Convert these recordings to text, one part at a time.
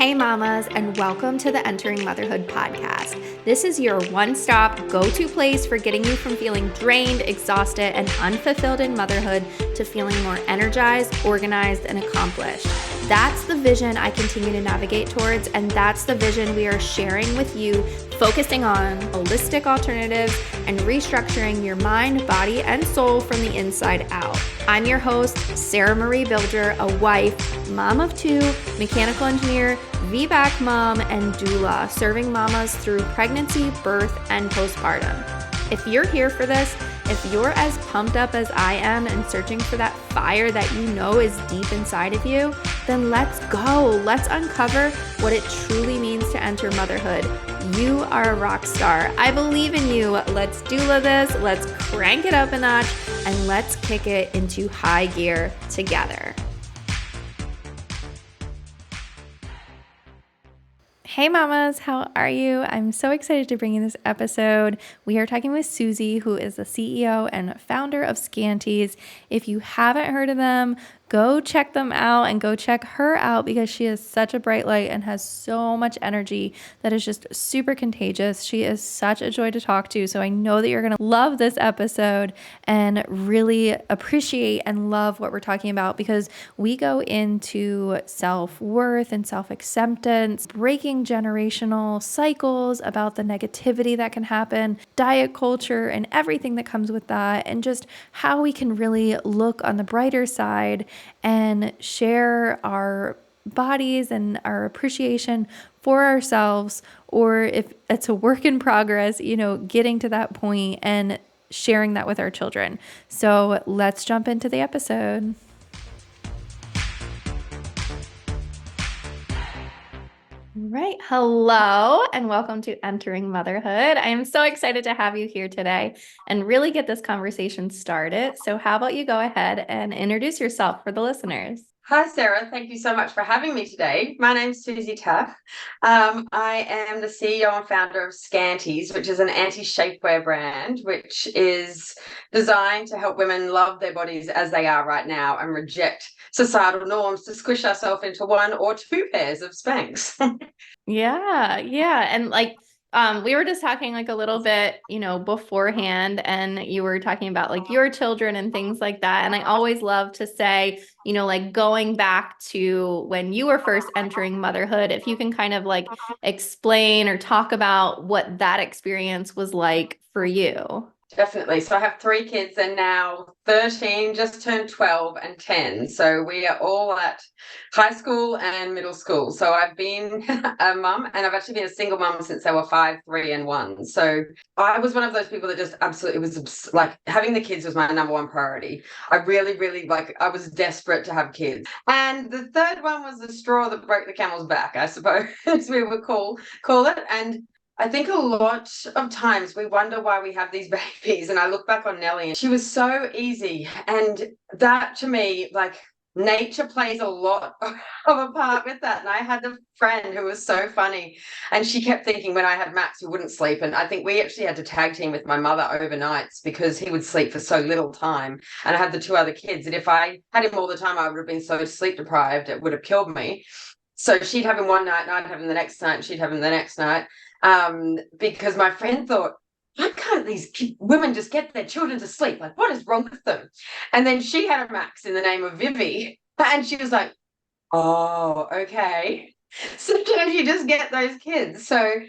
Hey mamas, and welcome to the Entering Motherhood podcast. This is your one-stop go-to place for getting you from feeling drained, exhausted, and unfulfilled in motherhood to feeling more energized, organized, and accomplished. That's the vision I continue to navigate towards, and that's the vision we are sharing with you, focusing on holistic alternatives and restructuring your mind, body, and soul from the inside out. I'm your host, Sarah Marie Bilger, a wife, mom of two, mechanical engineer, VBAC mom, and doula, serving mamas through pregnancy, birth, and postpartum. If you're here for this, if you're as pumped up as I am and searching for that fire that you know is deep inside of you, then let's go. Let's uncover what it truly means to enter motherhood. You are a rock star. I believe in you. Let's doula this. Let's crank it up a notch and let's kick it into high gear together. Hey mamas, how are you? I'm so excited to bring you this episode. We are talking with Susie, who is the CEO and founder of Scanties. If you haven't heard of them, go check them out and go check her out because she is such a bright light and has so much energy that is just super contagious. She is such a joy to talk to. So I know that you're going to love this episode and really appreciate and love what we're talking about because we go into self-worth and self-acceptance, breaking generational cycles, about the negativity that can happen, diet culture and everything that comes with that, and just how we can really look on the brighter side and share our bodies and our appreciation for ourselves, or if it's a work in progress, getting to that point and sharing that with our children. So let's jump into the episode. Right. Hello, and welcome to Entering Motherhood. I am so excited to have you here today and really get this conversation started. So how about you go ahead and introduce yourself for the listeners? Hi, Sarah. Thank you so much for having me today. My name's Susie Taaffe. I am the CEO and founder of Scanties, which is an anti-shapewear brand, which is designed to help women love their bodies as they are right now and reject societal norms to squish ourselves into one or two pairs of Spanx. Yeah. And we were just talking a little bit, beforehand, and you were talking about your children and things like that. And I always love to say, going back to when you were first entering motherhood, if you can kind of explain or talk about what that experience was like for you. Definitely. So I have three kids and now 13, just turned 12 and 10. So we are all at high school and middle school. So I've been a mum and I've actually been a single mum since they were 5, 3 and 1. So I was one of those people that just absolutely was like having the kids was my number one priority. I really, really I was desperate to have kids. And the third one was the straw that broke the camel's back, I suppose we would call it. And I think a lot of times we wonder why we have these babies. And I look back on Nellie and she was so easy. And that to me, nature plays a lot of a part with that. And I had a friend who was so funny. And she kept thinking when I had Max, we wouldn't sleep. And I think we actually had to tag team with my mother overnights because he would sleep for so little time. And I had the two other kids. And if I had him all the time, I would have been so sleep deprived, it would have killed me. So she'd have him one night and I'd have him the next night and she'd have him the next night. Because my friend thought, why can't these women just get their children to sleep? Like, what is wrong with them? And then she had a Max in the name of Vivi. And she was like, oh, okay. So don't you just get those kids? So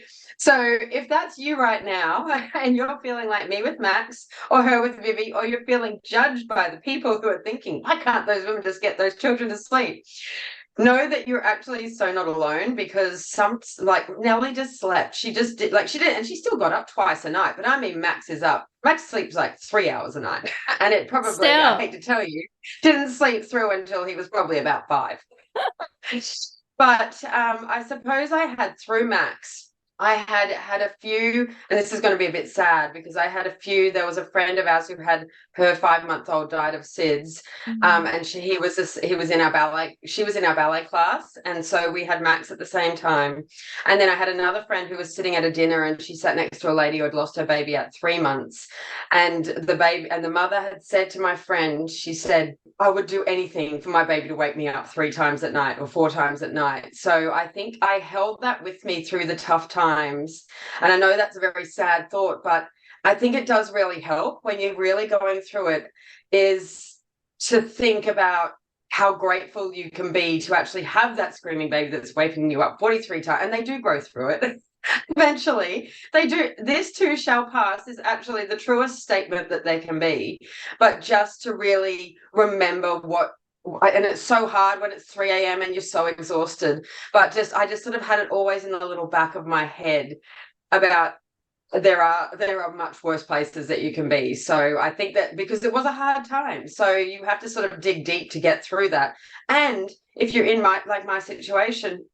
if that's you right now and you're feeling like me with Max or her with Vivi, or you're feeling judged by the people who are thinking, why can't those women just get those children to sleep? Know that you're actually so not alone because Nellie just slept. She just did and she still got up twice a night. But I mean, Max is up. Max sleeps 3 hours a night. And it probably, I hate to tell you, didn't sleep through until he was probably about 5. But I suppose I had through Max I had a few, and this is going to be a bit sad because I had a few. There was a friend of ours who had her 5-month-old died of SIDS, Mhm. and he was in our ballet. She was in our ballet class, and so we had Max at the same time. And then I had another friend who was sitting at a dinner, and she sat next to a lady who had lost her baby at 3 months, and the mother had said to my friend, she said, I would do anything for my baby to wake me up 3 times at night or 4 times at night. So I think I held that with me through the tough times. And I know that's a very sad thought, but I think it does really help when you're really going through it, is to think about how grateful you can be to actually have that screaming baby that's waking you up 43 times. And they do grow through it. Eventually, they do. This too shall pass is actually the truest statement that there can be. But just to really remember and it's so hard when it's 3 a.m. and you're so exhausted. But I just sort of had it always in the little back of my head about there are much worse places that you can be. So I think that because it was a hard time, so you have to sort of dig deep to get through that. And if you're in my situation,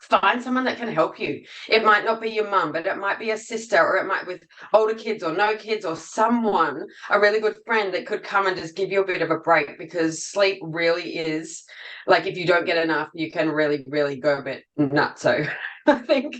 find someone that can help you. It might not be your mum, but it might be a sister, or it might be with older kids or no kids, or someone, a really good friend that could come and just give you a bit of a break, because sleep really is like, if you don't get enough, you can really, really go a bit nuts. So I think.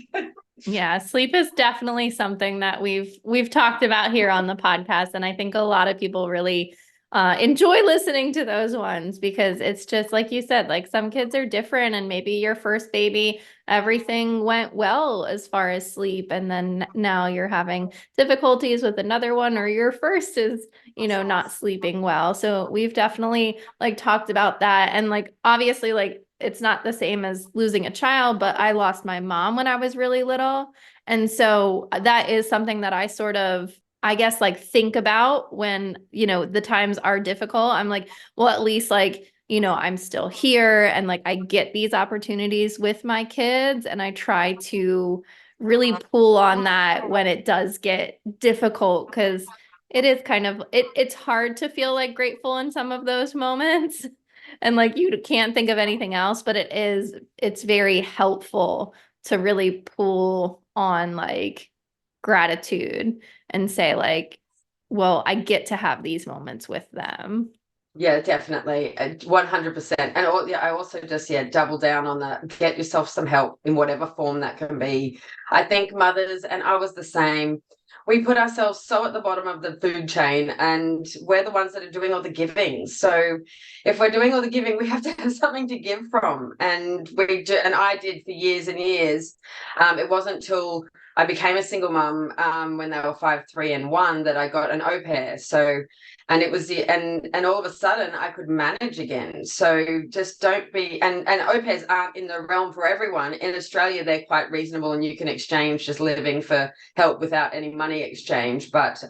Yeah, sleep is definitely something that we've talked about here on the podcast, and I think a lot of people really enjoy listening to those ones because it's just like you said, like some kids are different, and maybe your first baby, everything went well as far as sleep, and then now you're having difficulties with another one, or your first is, not sleeping well. So we've definitely like talked about that, and like obviously like it's not the same as losing a child, but I lost my mom when I was really little. And so that is something that I sort of, I guess, like think about when, the times are difficult. I'm like, well, at least like, I'm still here and like I get these opportunities with my kids. And I try to really pull on that when it does get difficult because it is kind of it's hard to feel like grateful in some of those moments. And like you can't think of anything else, but it's very helpful to really pull on like gratitude and say like, well, I get to have these moments with them. Yeah, definitely. 100%. And yeah, I also just, yeah, double down on that. Get yourself some help in whatever form that can be. I think mothers, and I was the same, we put ourselves so at the bottom of the food chain, and we're the ones that are doing all the giving. So if we're doing all the giving, we have to have something to give from. And we do, and I did for years and years. It wasn't till I became a single mum, when they were 5, 3, and 1, that I got an au pair. So, and it was and all of a sudden I could manage again. So just don't be, and au pairs aren't in the realm for everyone. In Australia, they're quite reasonable, and you can exchange just living for help without any money exchange. But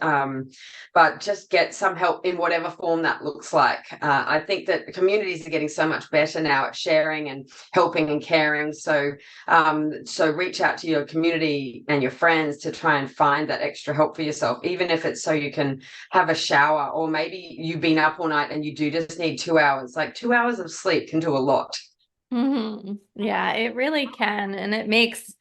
just get some help in whatever form that looks like. I think that communities are getting so much better now at sharing and helping and caring. So reach out to your community and your friends to try and find that extra help for yourself, even if it's so you can have a shower, or maybe you've been up all night and you do just need 2 hours. Like 2 hours of sleep can do a lot. Yeah, it really can. And it makes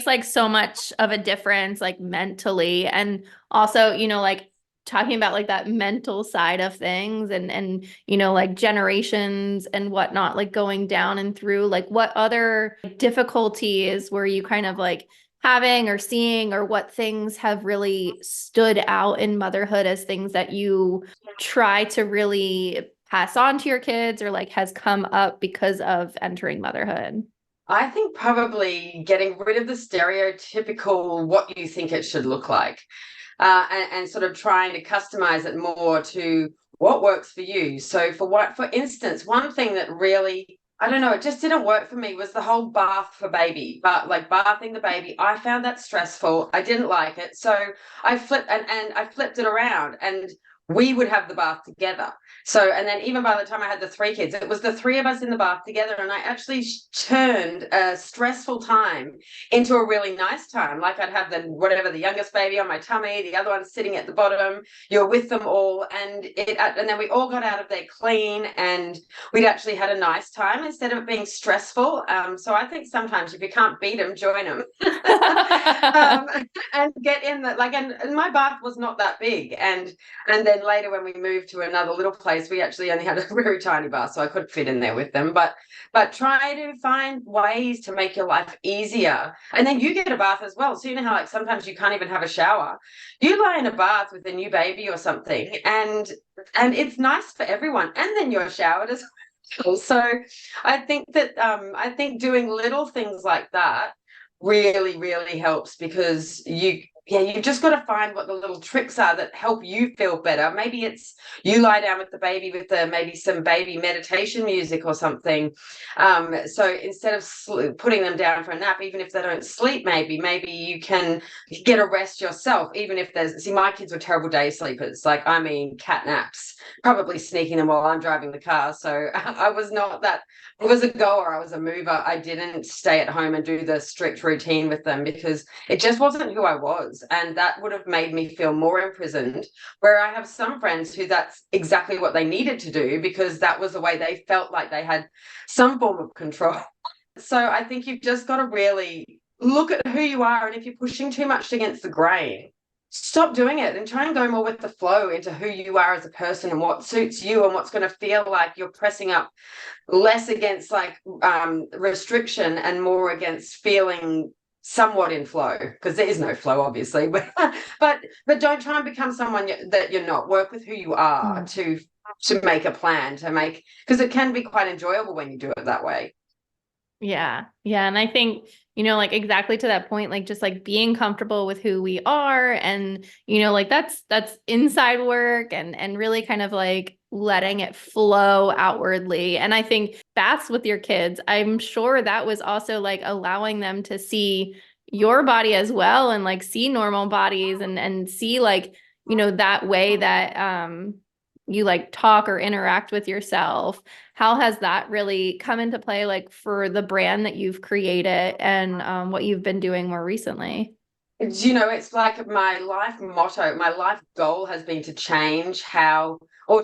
like so much of a difference, like mentally. And also, like talking about like that mental side of things and like generations and whatnot, like going down and through, like what other difficulties were you kind of like having or seeing, or what things have really stood out in motherhood as things that you try to really pass on to your kids, or like has come up because of entering motherhood? I think probably getting rid of the stereotypical what you think it should look like, and sort of trying to customize it more to what works for you. So for instance, one thing that really, I don't know, it just didn't work for me was the whole bath for baby, but like bathing the baby. I found that stressful. I didn't like it. So I flipped it around. And we would have the bath together. So, and then even by the time I had the 3 kids, it was the 3 of us in the bath together. And I actually turned a stressful time into a really nice time. Like I'd have the youngest baby on my tummy, the other one sitting at the bottom. You're with them all. And then we all got out of there clean, and we'd actually had a nice time instead of it being stressful. So I think sometimes if you can't beat them, join them. And get in that, like, and my bath was not that big. And then later when we moved to another little place, we actually only had a very tiny bath, so I couldn't fit in there with them. But try to find ways to make your life easier. And then you get a bath as well. So you know how like sometimes you can't even have a shower. You lie in a bath with a new baby or something, and it's nice for everyone. And then you're showered as well. So I think doing little things like that really, really helps, because you just got to find what the little tricks are that help you feel better. Maybe it's you lie down with the baby with maybe some baby meditation music or something. So instead of putting them down for a nap, even if they don't sleep, maybe you can get a rest yourself. Even if my kids were terrible day sleepers, like, I mean, cat naps, probably sneaking them while I'm driving the car. So I was not that. I was a goer. I was a mover. I didn't stay at home and do the strict routine with them, because it just wasn't who I was. And that would have made me feel more imprisoned, where I have some friends who that's exactly what they needed to do, because that was the way they felt like they had some form of control. So I think you've just got to really look at who you are. And if you're pushing too much against the grain, stop doing it and try and go more with the flow into who you are as a person and what suits you and what's going to feel like you're pressing up less against like restriction and more against feeling somewhat in flow, because there is no flow obviously. but don't try and become someone that you're not. Work with who you are to make a plan, because it can be quite enjoyable when you do it that way. Yeah. And I think, like exactly to that point, like just like being comfortable with who we are, and, like that's inside work, and really kind of like letting it flow outwardly. And I think baths with your kids, I'm sure that was also like allowing them to see your body as well, and like see normal bodies, and see like, that way that, you like talk or interact with yourself. How has that really come into play, like for the brand that you've created and what you've been doing more recently? It's like my life motto, my life goal has been to change how, or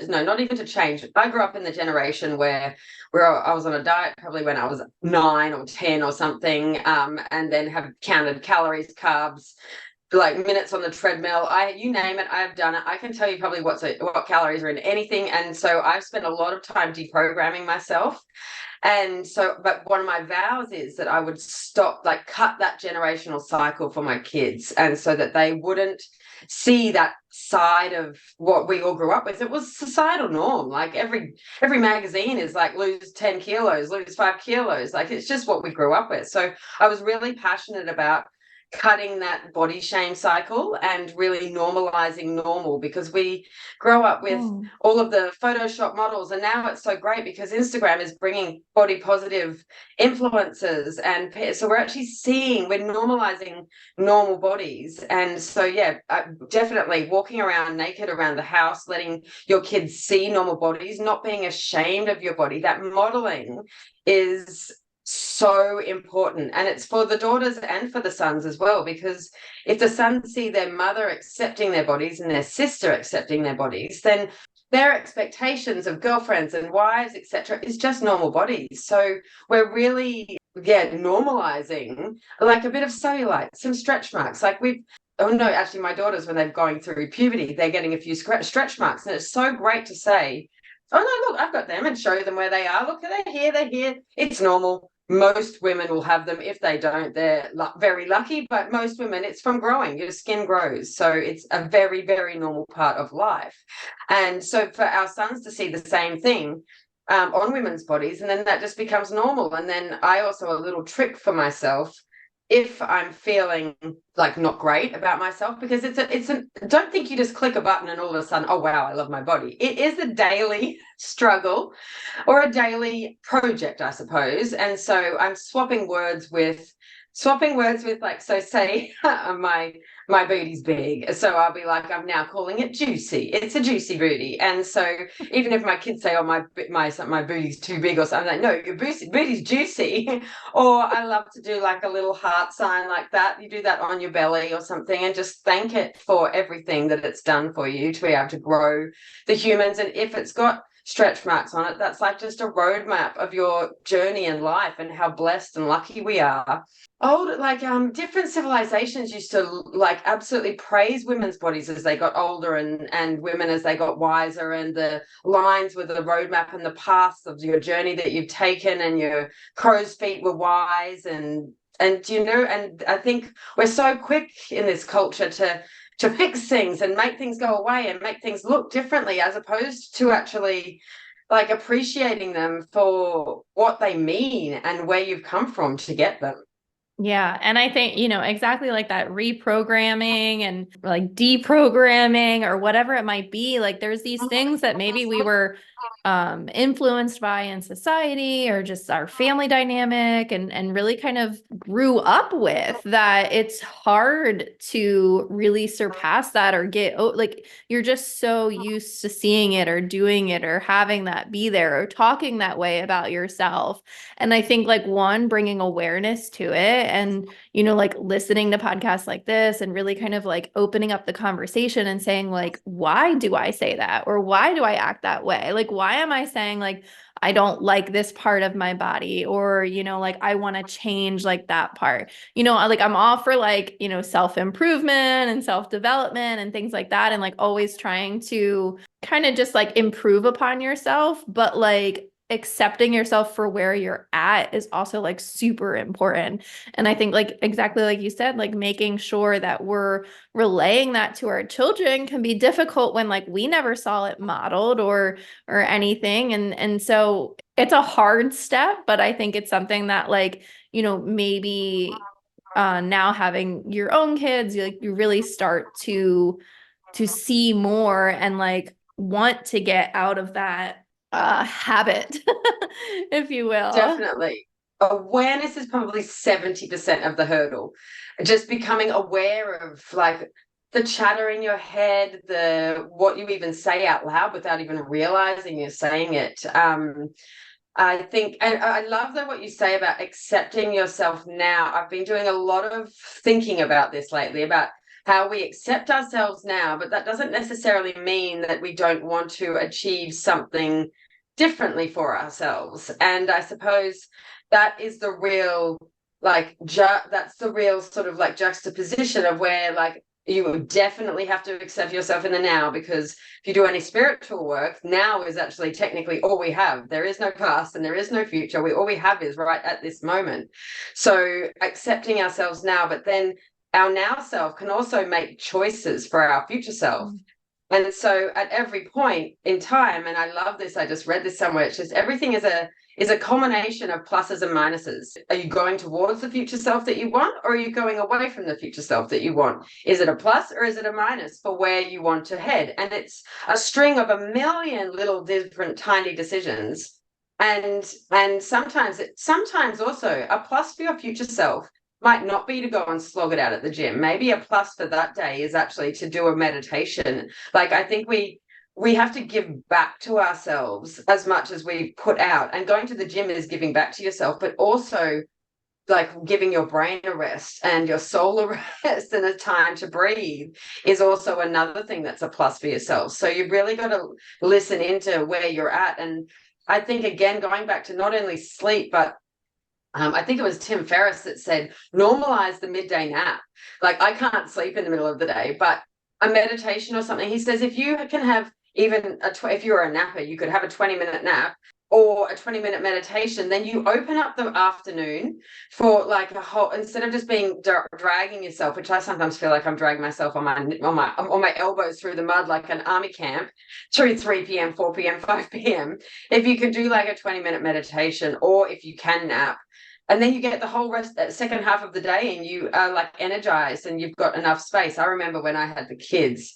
no, not even to change. I grew up in the generation where I was on a diet probably when I was 9 or 10 or something, and then have counted calories, carbs, like minutes on the treadmill. You name it, I've done it. I can tell you probably what calories are in anything. And so I've spent a lot of time deprogramming myself. And so, but one of my vows is that I would cut that generational cycle for my kids, and so that they wouldn't see that side of what we all grew up with. It was societal norm. Like every magazine is like, lose 10 kilos, lose 5 kilos. Like it's just what we grew up with. So I was really passionate about cutting that body shame cycle and really normalizing normal, because we grow up with all of the Photoshop models, and now it's so great because Instagram is bringing body positive influencers, and so we're normalizing normal bodies. And so definitely walking around naked around the house, letting your kids see normal bodies, not being ashamed of your body. That modeling is so important, and it's for the daughters and for the sons as well, because if the sons see their mother accepting their bodies and their sister accepting their bodies, then their expectations of girlfriends and wives, etc., is just normal bodies. So we're really normalizing like a bit of cellulite, some stretch marks. Like actually my daughters, when they're going through puberty, they're getting a few stretch marks, and it's so great to say, oh no, look, I've got them, and show them where they are. Look, they're here. It's normal. Most women will have them. If they don't, they're very lucky. But most women, it's from growing. Your skin grows. So it's a very, very normal part of life. And so for our sons to see the same thing on women's bodies, and then that just becomes normal. And then I also, a little trick for myself, if I'm feeling like not great about myself, because don't think you just click a button and all of a sudden, oh wow, I love my body. It is a daily struggle or a daily project, I suppose. And so I'm swapping words with like, so say my my booty's big. So I'll be like, I'm now calling it juicy. It's a juicy booty. And so even if my kids say, oh, my booty's too big or something, I'm like, no, your booty's juicy. Or I love to do like a little heart sign like that. You do that on your belly or something and just thank it for everything that it's done for you to be able to grow the humans. And if it's got stretch marks on it, that's like just a roadmap of your journey in life and how blessed and lucky we are. Different civilizations used to like absolutely praise women's bodies as they got older, and women as they got wiser, and the lines with the roadmap and the paths of your journey that you've taken, and your crow's feet were wise, and and I think we're so quick in this culture to fix things and make things go away and make things look differently, as opposed to actually like appreciating them for what they mean and where you've come from to get them. Yeah. And I think, exactly like that reprogramming and like deprogramming or whatever it might be, like there's these things that maybe we were influenced by in society or just our family dynamic and really kind of grew up with, that it's hard to really surpass that or like you're just so used to seeing it or doing it or having that be there or talking that way about yourself. And I think like bringing awareness to it and, like listening to podcasts like this and really kind of like opening up the conversation and saying like, why do I say that? Or why do I act that way? Like, why am I saying like, I don't like this part of my body, or, like I want to change like that part, like I'm all for like, self-improvement and self-development and things like that. And like always trying to kind of just like improve upon yourself, but like accepting yourself for where you're at is also like super important. And I think like exactly like you said, like making sure that we're relaying that to our children can be difficult when like we never saw it modeled or anything. And so it's a hard step, but I think it's something that like, maybe now having your own kids, you really start to see more and like want to get out of that habit, if you will. Definitely. Awareness is probably 70% of the hurdle. Just becoming aware of like the chatter in your head, the what you even say out loud without even realizing you're saying it. I think, and I love that what you say about accepting yourself now. I've been doing a lot of thinking about this lately, about how we accept ourselves now, but that doesn't necessarily mean that we don't want to achieve something differently for ourselves. And I suppose that is the real, that's the real sort of like juxtaposition of where like you would definitely have to accept yourself in the now, because if you do any spiritual work, now is actually technically all we have. There is no past and there is no future. All we have is right at this moment. So accepting ourselves now, but then our now self can also make choices for our future self. And so at every point in time, and I love this, I just read this somewhere, it's just everything is a culmination of pluses and minuses. Are you going towards the future self that you want, or are you going away from the future self that you want? Is it a plus or is it a minus for where you want to head? And it's a string of a million little different tiny decisions. And sometimes also a plus for your future self might not be to go and slog it out at the gym. Maybe a plus for that day is actually to do a meditation. Like I think we have to give back to ourselves as much as we put out. And going to the gym is giving back to yourself, but also like giving your brain a rest and your soul a rest and a time to breathe is also another thing that's a plus for yourself. So you've really got to listen into where you're at. And I think, again, going back to not only sleep, but I think it was Tim Ferriss that said, normalize the midday nap. Like I can't sleep in the middle of the day, but a meditation or something. He says, if you can have even if you're a napper, you could have a 20-minute nap or a 20-minute meditation, then you open up the afternoon for like a whole, instead of just being dragging yourself, which I sometimes feel like I'm dragging myself on my elbows through the mud like an army camp through 3 p.m., 4 p.m., 5 p.m. If you can do like a 20-minute meditation, or if you can nap, and then you get the whole second half of the day and you are like energized and you've got enough space. I remember when I had the kids,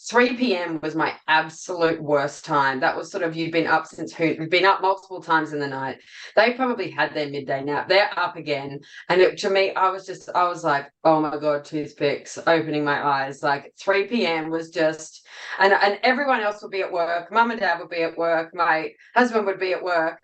3 p.m. was my absolute worst time. That was sort of, you've been up you've been up multiple times in the night. They probably had their midday nap. They're up again. And to me, I was like, oh my God, toothpicks, opening my eyes. Like 3 p.m. was just, and everyone else would be at work. Mum and dad would be at work. My husband would be at work.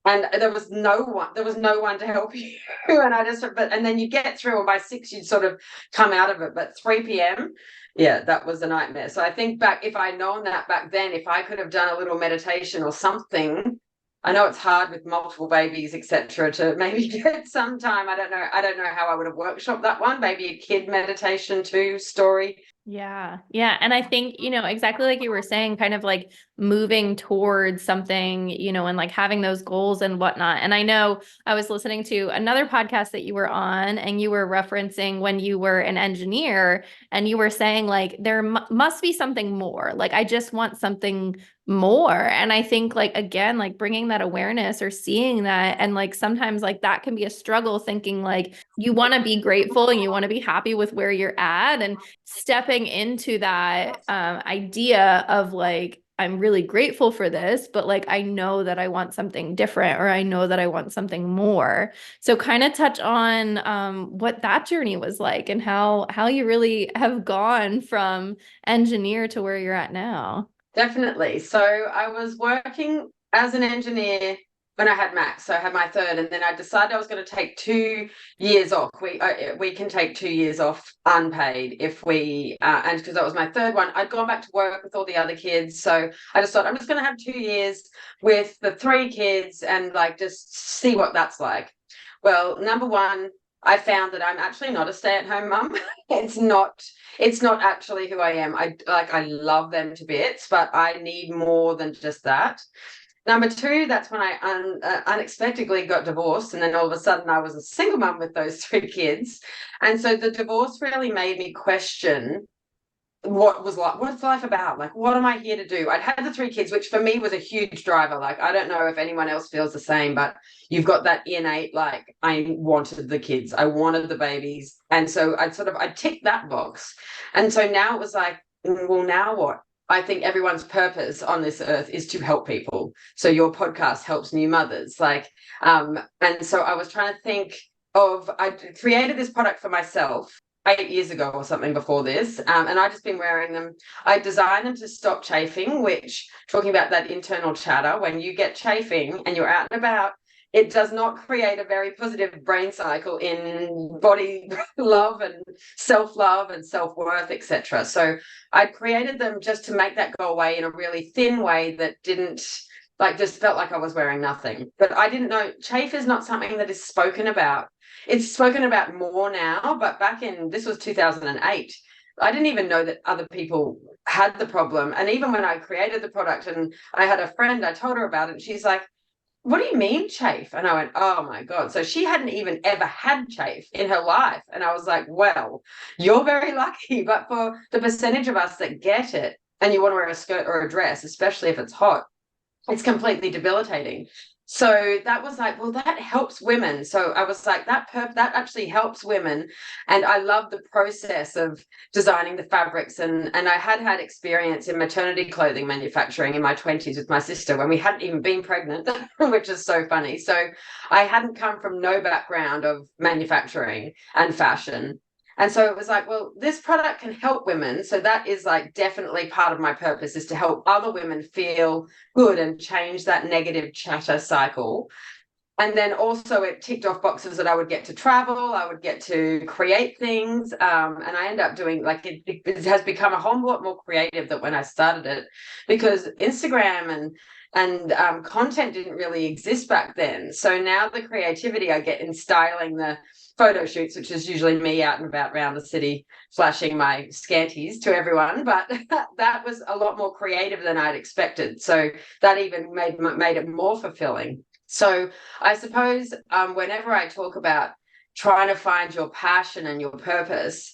And there was no one to help you. And then you get through, and by 6 you'd sort of come out of it. But 3 p.m., yeah, that was a nightmare. So I think back, if I'd known that back then, if I could have done a little meditation or something. I know it's hard with multiple babies, etc., to maybe get some time. I don't know how I would have workshopped that one. Maybe a kid meditation too, story. Yeah. Yeah. And I think, exactly like you were saying, kind of like moving towards something, and like having those goals and whatnot. And I know I was listening to another podcast that you were on, and you were referencing when you were an engineer, and you were saying like, there must be something more. Like, I just want something more. And I think like, again, like bringing that awareness or seeing that, and like sometimes like that can be a struggle, thinking like you want to be grateful and you want to be happy with where you're at, and stepping into that idea of like, I'm really grateful for this, but like, I know that I want something different, or I know that I want something more. So kind of touch on what that journey was like, and how you really have gone from engineer to where you're at now. Definitely. So I was working as an engineer when I had Max. So I had my third, and then I decided I was going to take 2 years off. We can take 2 years off unpaid if we and because that was my third one. I'd gone back to work with all the other kids, so I just thought I'm just going to have 2 years with the 3 kids and like just see what that's like. Well, number one, I found that I'm actually not a stay-at-home mum. It's not actually who I am. I love them to bits, but I need more than just that. Number two, that's when I unexpectedly got divorced, and then all of a sudden I was a single mum with those 3 kids. And so the divorce really made me question what's life about? Like, what am I here to do? I'd had the 3 kids, which for me was a huge driver. Like, I don't know if anyone else feels the same, but you've got that innate, like, I wanted the kids, I wanted the babies. And so I ticked that box. And so now it was like, well, now what? I think everyone's purpose on this earth is to help people. So your podcast helps new mothers. And so I was trying to think I created this product for myself 8 years ago or something before this. And I've just been wearing them. I designed them to stop chafing, which, talking about that internal chatter, when you get chafing and you're out and about, it does not create a very positive brain cycle in body love and self-love and self-worth, etc. So I created them just to make that go away in a really thin way that didn't, like, just felt like I was wearing nothing. But I didn't know, chafe is not something that is spoken about. It's spoken about more now, but this was 2008. I didn't even know that other people had the problem. And even when I created the product and I had a friend, I told her about it, and she's like, what do you mean chafe? And I went, oh my God. So she hadn't even ever had chafe in her life. And I was like, well, you're very lucky. But for the percentage of us that get it, and you want to wear a skirt or a dress, especially if it's hot, it's completely debilitating. So that was like, well, that helps women. So I was like, that actually helps women. And I love the process of designing the fabrics. And I had experience in maternity clothing manufacturing in my 20s with my sister when we hadn't even been pregnant, which is so funny. So I hadn't come from no background of manufacturing and fashion. And so it was like, well, this product can help women. So that is like definitely part of my purpose, is to help other women feel good and change that negative chatter cycle. And then also it ticked off boxes that I would get to travel, I would get to create things. And I end up doing, like, it has become a whole lot more creative than when I started it, because Instagram and content didn't really exist back then. So now the creativity I get in styling the photo shoots, which is usually me out and about around the city flashing my scanties to everyone, but that was a lot more creative than I'd expected. So that even made it more fulfilling. So I suppose whenever I talk about trying to find your passion and your purpose,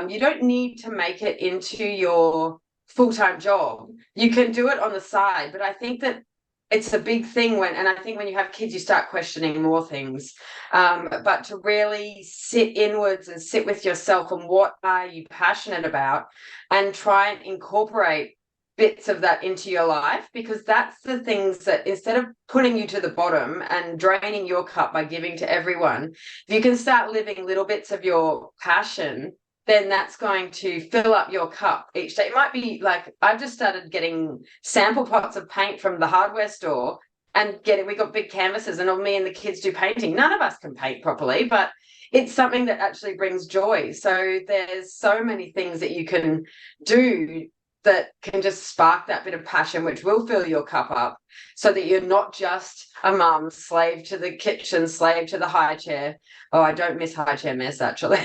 you don't need to make it into your full-time job. You can do it on the side, but I think that it's a big thing and I think when you have kids, you start questioning more things. But to really sit inwards and sit with yourself and what are you passionate about, and try and incorporate bits of that into your life, because that's the things that, instead of putting you to the bottom and draining your cup by giving to everyone, if you can start living little bits of your passion, then that's going to fill up your cup each day. It might be like, I've just started getting sample pots of paint from the hardware store and we got big canvases, and all me and the kids do painting. None of us can paint properly, but it's something that actually brings joy. So there's so many things that you can do that can just spark that bit of passion, which will fill your cup up, so that you're not just a mum, slave to the kitchen, slave to the high chair. Oh, I don't miss high chair mess, actually.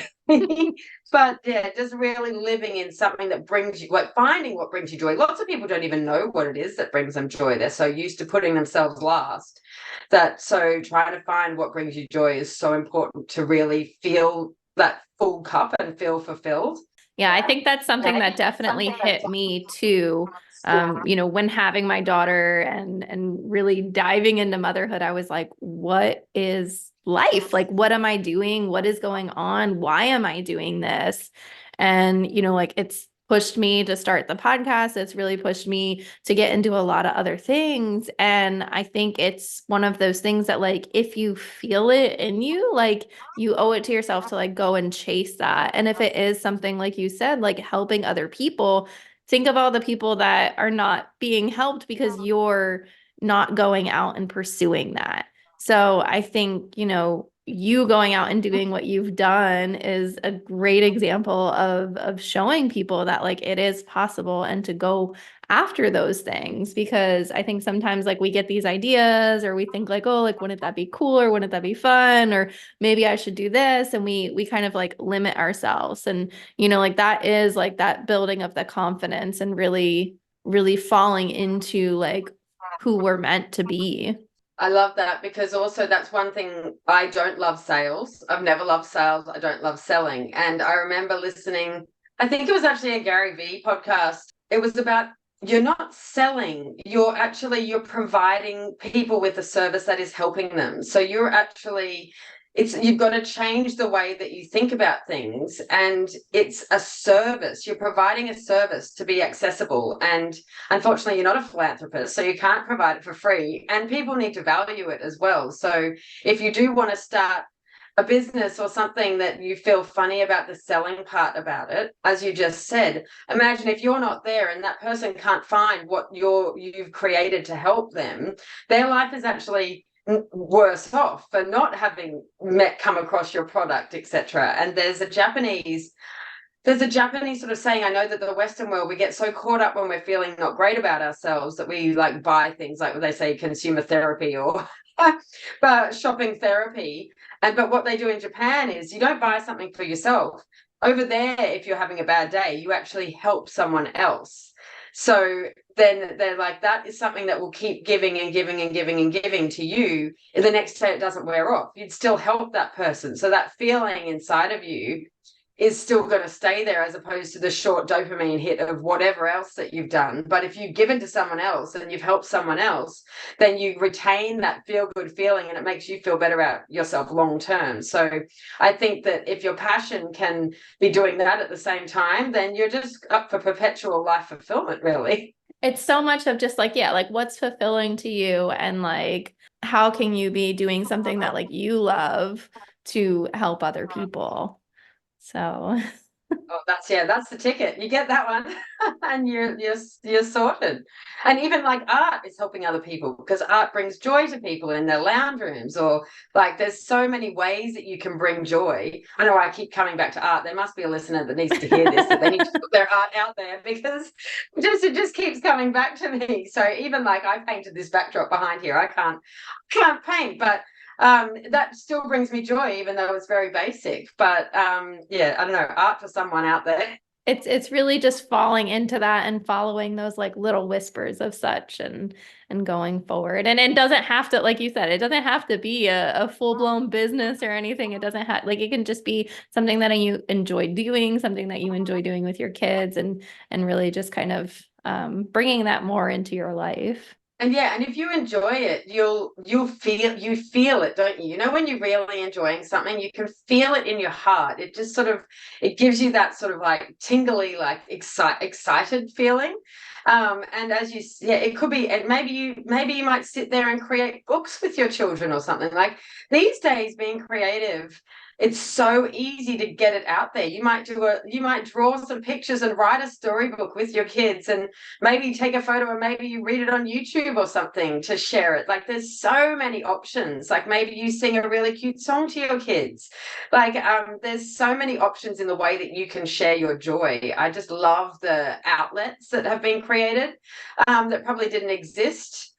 But yeah, just really living in something that brings you, like finding what brings you joy. Lots of people don't even know what it is that brings them joy. They're so used to putting themselves last, so trying to find what brings you joy is so important to really feel that full cup and feel fulfilled. Yeah, I think that's something that definitely hit me too. When having my daughter and really diving into motherhood, I was like, what is life? Like, what am I doing? What is going on? Why am I doing this? And, like it's pushed me to start the podcast. It's really pushed me to get into a lot of other things. And I think it's one of those things that, like, if you feel it in you, like you owe it to yourself to like go and chase that. And if it is something like you said, like helping other people, think of all the people that are not being helped because you're not going out and pursuing that. So I think, you going out and doing what you've done is a great example of showing people that like it is possible and to go after those things, because I think sometimes like we get these ideas or we think like, oh, like wouldn't that be cool, or wouldn't that be fun, or maybe I should do this, and we kind of like limit ourselves. And like that is like that building of the confidence and really really falling into like who we're meant to be. I love that, because also that's one thing. I don't love sales. I've never loved sales. I don't love selling. And I remember listening, I think it was actually a Gary Vee podcast. It was about, you're not selling, you're providing people with a service that is helping them. So you've got to change the way that you think about things, and it's a service. You're providing a service to be accessible, and unfortunately you're not a philanthropist, so you can't provide it for free, and people need to value it as well. So if you do want to start a business or something that you feel funny about the selling part about it, as you just said, imagine if you're not there and that person can't find what you've created to help them, their life is actually worse off for not having come across your product, etc. And there's a Japanese sort of saying, I know that the Western world, we get so caught up when we're feeling not great about ourselves that we like buy things like what they say, consumer therapy, or but shopping therapy. But what they do in Japan is you don't buy something for yourself. Over there, if you're having a bad day, you actually help someone else. So then they're like, that is something that will keep giving and giving and giving and giving to you. And the next day it doesn't wear off. You'd still help that person. So that feeling inside of you is still going to stay there, as opposed to the short dopamine hit of whatever else that you've done. But if you've given to someone else and you've helped someone else, then you retain that feel good feeling, and it makes you feel better about yourself long term. So I think that if your passion can be doing that at the same time, then you're just up for perpetual life fulfillment, really. It's so much of just like, yeah, like what's fulfilling to you, and like how can you be doing something that like you love to help other people. So Oh, that's the ticket. You get that one, and you're sorted. And even like art is helping other people, because art brings joy to people in their lounge rooms, or like there's so many ways that you can bring joy. I know I keep coming back to art. There must be a listener that needs to hear this, that they need to put their art out there, because it just keeps coming back to me. So even like I painted this backdrop behind here. I can't paint, but that still brings me joy, even though it's very basic. But yeah, I don't know, art for someone out there. it's really just falling into that and following those like little whispers of such, and going forward. And it doesn't have to, like you said, it doesn't have to be a full-blown business or anything. It doesn't have, like, it can just be something that you enjoy doing, something that you enjoy doing with your kids, and really just kind of bringing that more into your life. And if you enjoy it, you feel it, don't you? You know, when you're really enjoying something, you can feel it in your heart. It just sort of, it gives you that sort of like tingly, like excited feeling. And as yeah, it could be, and maybe you might sit there and create books with your children or something. Like these days, being creative, it's so easy to get it out there. You might draw some pictures and write a storybook with your kids, and maybe take a photo, and maybe you read it on YouTube or something to share it. Like there's so many options. Like maybe you sing a really cute song to your kids. Like there's so many options in the way that you can share your joy. I just love the outlets that have been created that probably didn't exist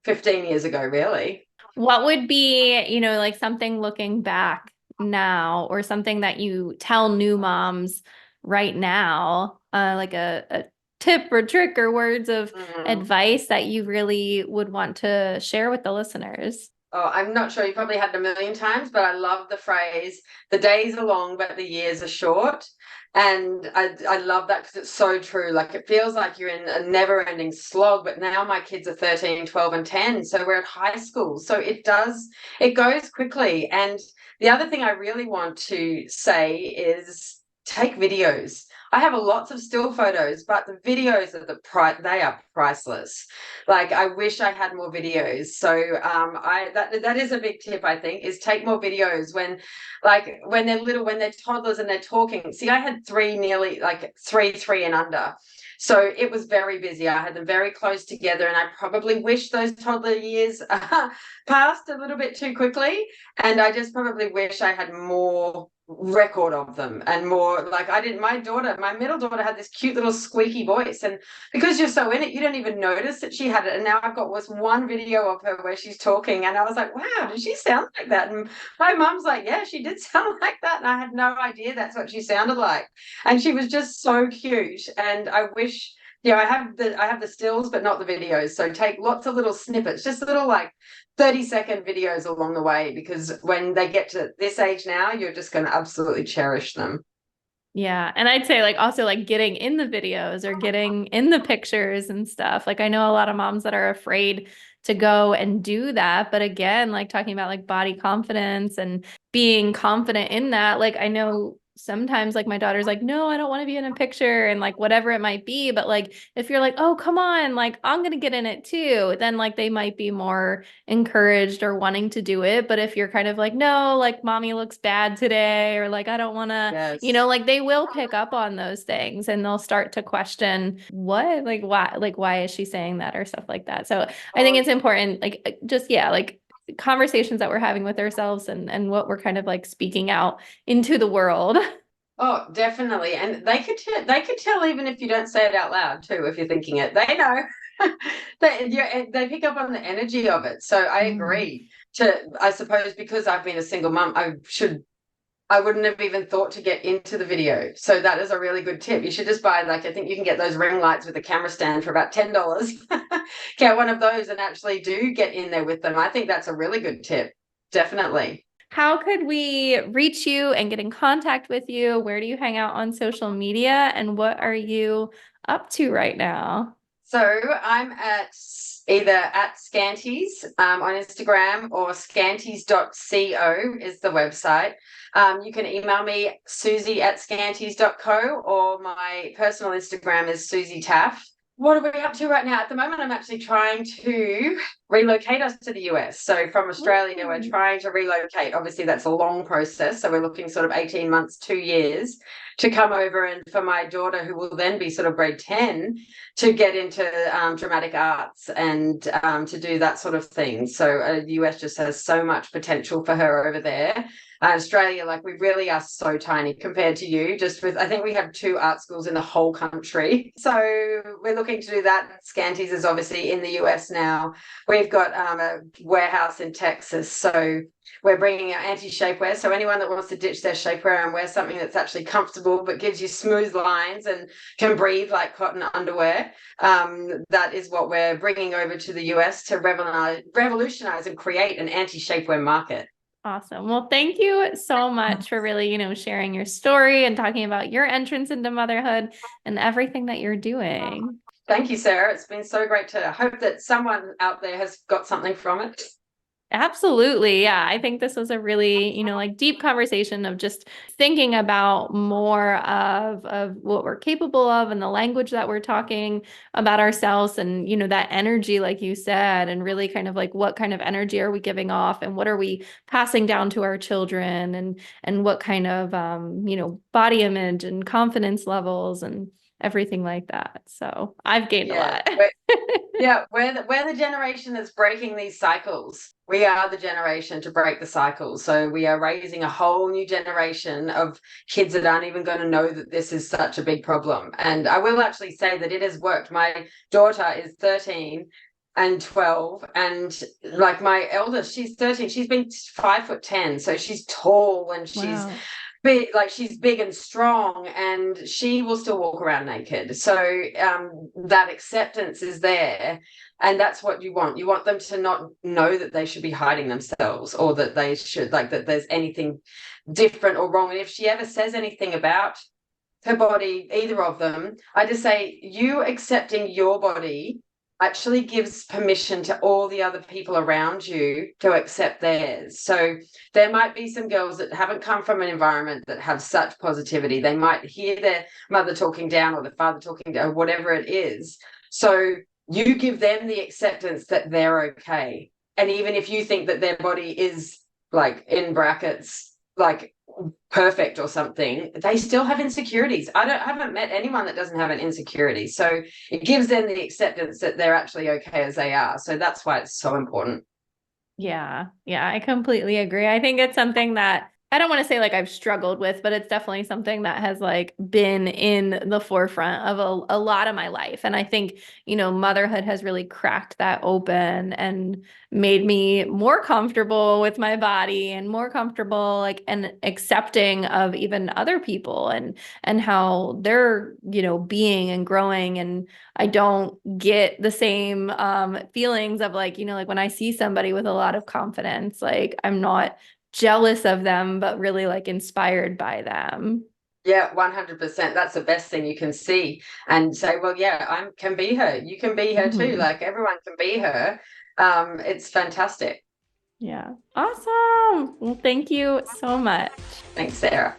15 years ago, really. What would be, like something looking back now, or something that you tell new moms right now, like a tip or trick or words of Mm. advice that you really would want to share with the listeners? Oh, I'm not sure, you probably had it a million times, but I love the phrase, the days are long, but the years are short. And I love that because it's so true. Like it feels like you're in a never ending slog, but now my kids are 13, 12, and 10. So we're at high school. So it goes quickly. And the other thing I really want to say is take videos. I have lots of still photos, but the videos are they are priceless. Like I wish I had more videos. So that is a big tip, I think, is take more videos when they're little, when they're toddlers and they're talking. See, I had three, nearly like three and under. So it was very busy. I had them very close together, and I probably wish those toddler years passed a little bit too quickly. And I just probably wish I had more record of them, and more like my middle daughter had this cute little squeaky voice, and because you're so in it, you don't even notice that she had it. And now I've got one video of her where she's talking, and I was like, wow, did she sound like that? And my mum's like, yeah, she did sound like that. And I had no idea that's what she sounded like. And she was just so cute. And I wish, I have the stills, but not the videos. So take lots of little snippets, just little like 30-second videos along the way, because when they get to this age now, you're just going to absolutely cherish them. Yeah. And I'd say like also like getting in the videos or getting in the pictures and stuff. Like I know a lot of moms that are afraid to go and do that. But again, like talking about like body confidence and being confident in that, like I know sometimes like my daughter's like, no, I don't want to be in a picture, and like whatever it might be. But like if you're like, oh, come on, like I'm gonna get in it too, then like they might be more encouraged or wanting to do it. But if you're kind of like, no, like mommy looks bad today, or like I don't want to, Yes. like they will pick up on those things and they'll start to question why is she saying that or stuff like that. So I think Oh, it's important, like just, yeah, like conversations that we're having with ourselves and what we're kind of like speaking out into the world. oh, definitely. And they could tell even if you don't say it out loud too, if you're thinking it. They know. They pick up on the energy of it. So I Mhm. agree. I suppose because I've been a single mum, I wouldn't have even thought to get into the video. So that is a really good tip. You should just buy, like, I think you can get those ring lights with a camera stand for about $10. Get one of those and actually do get in there with them. I think that's a really good tip. Definitely. How could we reach you and get in contact with you? Where do you hang out on social media, and what are you up to right now? So I'm either at Scanties on Instagram, or scanties.co is the website. You can email me, Susie@scanties.co, or my personal Instagram is Susie Taaffe. What are we up to right now? At the moment, I'm actually trying to relocate us to the US. So from Australia, we're Ooh. trying to relocate. Obviously, that's a long process. So we're looking sort of 18 months, 2 years to come over. And for my daughter, who will then be sort of grade 10, to get into dramatic arts and to do that sort of thing. So the US just has so much potential for her over there. Australia, like we really are so tiny compared to you. I think we have 2 art schools in the whole country. So we're looking to do that. Scanties is obviously in the US now. We've got a warehouse in Texas. So we're bringing our anti-shapewear. So anyone that wants to ditch their shapewear and wear something that's actually comfortable but gives you smooth lines and can breathe like cotton underwear, that is what we're bringing over to the US to revolutionize and create an anti-shapewear market. Awesome. Well, thank you so much for really, sharing your story and talking about your entrance into motherhood and everything that you're doing. Thank you, Sarah. It's been so great to hope that someone out there has got something from it. Absolutely. Yeah. I think this was a really, like deep conversation of just thinking about more of what we're capable of and the language that we're talking about ourselves and, that energy, like you said, and really kind of like what kind of energy are we giving off and what are we passing down to our children and what kind of, body image and confidence levels and everything like that. So I've gained a Yeah. lot. Yeah, we're the generation that's breaking these cycles. We are the generation to break the cycles. So we are raising a whole new generation of kids that aren't even going to know that this is such a big problem. And I will actually say that it has worked. My daughter is 13 and 12, and like my eldest, she's 13. She's been 5'10", so she's tall and she's Wow. big, like she's big and strong, and she will still walk around naked. So that acceptance is there, and that's what you want. You want them to not know that they should be hiding themselves, or that they should, like, that there's anything different or wrong. And if she ever says anything about her body, either of them, I just say, you accepting your body actually gives permission to all the other people around you to accept theirs. So there might be some girls that haven't come from an environment that have such positivity. They might hear their mother talking down or the father talking down, whatever it is. So you give them the acceptance that they're okay. And even if you think that their body is, like, in brackets, like, perfect or something, they still have insecurities. I haven't met anyone that doesn't have an insecurity. So it gives them the acceptance that they're actually okay as they are. So that's why it's so important. Yeah. Yeah, I completely agree. I think it's something that I don't want to say like I've struggled with, but it's definitely something that has like been in the forefront of a lot of my life. And I think, motherhood has really cracked that open and made me more comfortable with my body and more comfortable like and accepting of even other people and how they're, being and growing. And I don't get the same feelings of like, like when I see somebody with a lot of confidence, like I'm not jealous of them, but really like inspired by them. Yeah, 100%. That's the best thing you can see and say, well, yeah, I can be her. You can be her too. Mhm. Like, everyone can be her. It's fantastic. Yeah. Awesome. Well, thank you so much. Thanks, Sarah.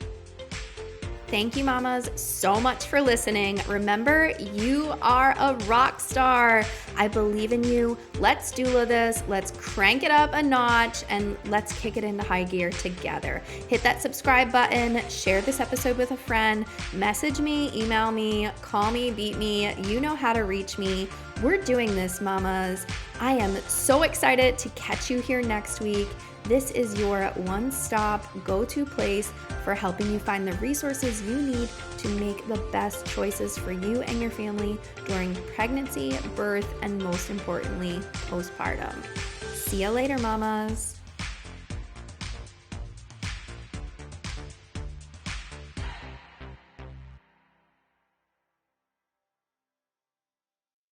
Thank you, mamas, so much for listening. Remember, you are a rock star. I believe in you. Let's doula this. Let's crank it up a notch and let's kick it into high gear together. Hit that subscribe button, share this episode with a friend, message me, email me, call me, beat me. You know how to reach me. We're doing this, mamas. I am so excited to catch you here next week. This is your one-stop go-to place for helping you find the resources you need to make the best choices for you and your family during pregnancy, birth, and most importantly, postpartum. See you later, mamas.